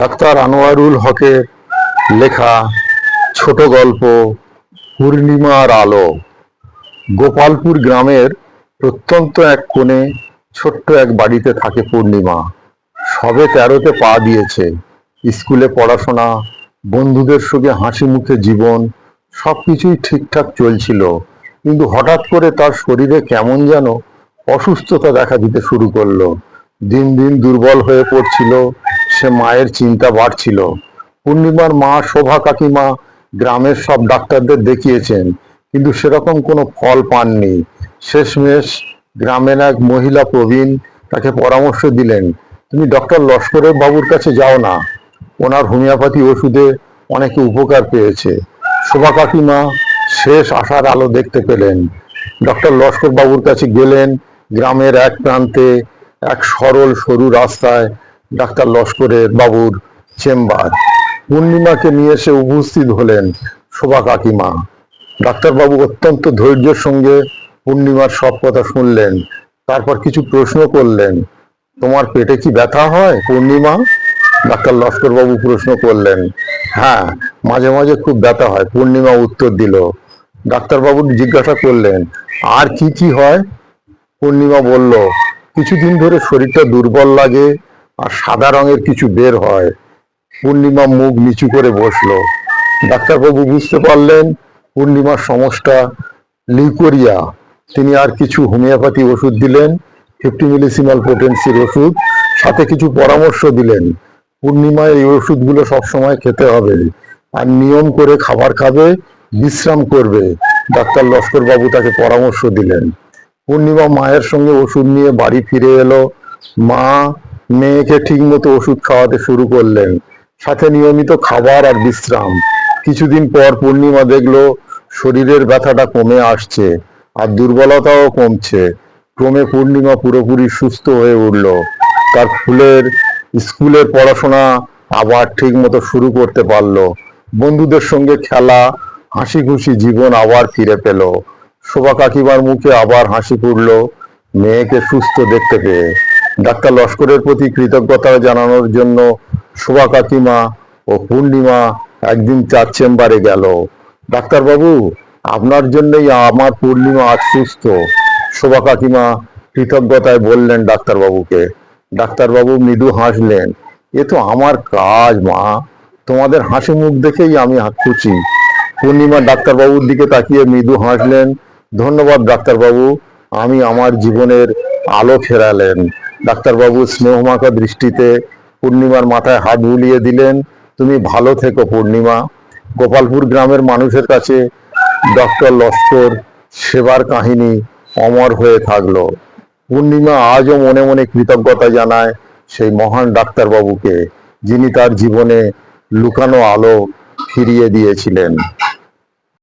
Doctor Anwarul হকের লেখা ছোট গল্প পূর্ণিমার আলো। গোপালপুর গ্রামের প্রত্যন্ত এক কোণে ছোট্ট এক বাড়িতে থাকে পূর্ণিমা। সবে 13-তে পা দিয়েছে। স্কুলে পড়াশোনা, বন্ধুদের সঙ্গে হাসি মুখে জীবন, সবকিছুই ঠিকঠাক চলছিল। কিন্তু হঠাৎ করে তার শরীরে কেমন যেন অসুস্থতা দেখা দিতে শুরু করলো। দিন দিন দুর্বল হয়ে পড়ছিল সে। মায়ের চিন্তা বাড়ছিল। পূর্ণিমার মা শোভা কাকিমা গ্রামের সব ডাক্তারদের দেখিয়েছেন, কিন্তু সেরকম কোনো ফল পাননি। শেষমেশ গ্রামের এক মহিলা প্রবীণ তাকে পরামর্শ দিলেন, তুমি ডক্টর লস্করের বাবুর কাছে যাও না, ওনার হোমিওপ্যাথি ওষুধে অনেকে উপকার পেয়েছে। শোভা কাকিমা শেষ আশার আলো দেখতে পেলেন। ডক্টর লস্কর বাবুর কাছে গেলেন। গ্রামের এক প্রান্তে এক সরল সরু রাস্তায় ডাক্তার লস্করের বাবুর চেম্বার। পূর্ণিমাকে নিয়ে এসে উপস্থিত হলেন শোভা কাকিমা। ডাক্তারবাবু অত্যন্ত ধৈর্যের সঙ্গে পূর্ণিমার সব কথা শুনলেন। তারপর কিছু প্রশ্ন করলেন। তোমার পেটে কি ব্যথা হয় পূর্ণিমা? ডাক্তার লস্কর বাবু প্রশ্ন করলেন। হ্যাঁ, মাঝে মাঝে খুব ব্যথা হয়, পূর্ণিমা উত্তর দিল। ডাক্তারবাবু জিজ্ঞাসা করলেন, আর কি কি হয়? পূর্ণিমা বলল, কিছুদিন ধরে শরীরটা দুর্বল লাগে আর সাদা রঙের কিছু বের হয়। পূর্ণিমা মুখ নিচু করে বসলো। ডাক্তারবাবু বুঝতে পারলেন পূর্ণিমার সমস্যা লিউকোরিয়া। তিনি আর কিছু হোমিওপ্যাথি ওষুধ দিলেন, 50 মিলিসিমাল পোটেন্সির ওষুধ, সাথে কিছু পরামর্শ দিলেন। পূর্ণিমা এই ওষুধগুলো সবসময় খেতে হবে আর নিয়ম করে খাবার খাবে, বিশ্রাম করবে। ডাক্তার লস্কর বাবু তাকে পরামর্শ দিলেন। পূর্ণিমা মায়ের সঙ্গে ওষুধ নিয়ে বাড়ি ফিরে এলো। মা মেয়েকে ঠিক মতো ওষুধ খাওয়াতে শুরু করলেন, সাথে নিয়মিত খাবার আর বিশ্রাম। কিছুদিন পর পূর্ণিমা দেখলো শরীরের ব্যথাটা কমে আসছে আর দুর্বলতাও কমছে। ক্রমে পূর্ণিমা পুরোপুরি সুস্থ হয়ে উঠল। তার স্কুলের পড়াশোনা আবার ঠিক মতো শুরু করতে পারলো। বন্ধুদের সঙ্গে খেলা, হাসি খুশি জীবন আবার ফিরে পেল। শোভা কাকিমার মুখে আবার হাসি ফুটলো মেয়েকে সুস্থ দেখতে পেয়ে। ডাক্তার লস্করের প্রতি কৃতজ্ঞতা জানানোর জন্য শোভা কাকিমা ও পূর্ণিমা একদিন তার চেম্বারে গেল। ডাক্তারবাবু, আপনার জন্যই আমার পূর্ণিমা আজ সুস্থ। শোভা কাকিমা কৃতজ্ঞতায় বললেন ডাক্তারবাবুকে। ডাক্তারবাবু মৃদু হাসলেন। এ তো আমার কাজ মা, তোমাদের হাসি মুখ দেখেই আমি খুশি। পূর্ণিমা ডাক্তারবাবুর দিকে তাকিয়ে মৃদু হাসলেন। ধন্যবাদ ডাক্তারবাবু, আমি আমার জীবনের আলো ফেরালেন। ডাক্তারবাবু স্নেহমাখা দৃষ্টিতে পূর্ণিমার মাথায় হাত বুলিয়ে দিলেন। তুমি ভালো থেকো পূর্ণিমা। গোপালপুর গ্রামের মানুষের কাছে ডক্টর লস্কর সেবার কাহিনী অমর হয়ে থাকলো। পূর্ণিমা আজও মনে মনে কৃতজ্ঞতা জানায় সেই মহান ডাক্তারবাবুকে, যিনি তার জীবনে লুকানো আলো ফিরিয়ে দিয়েছিলেন।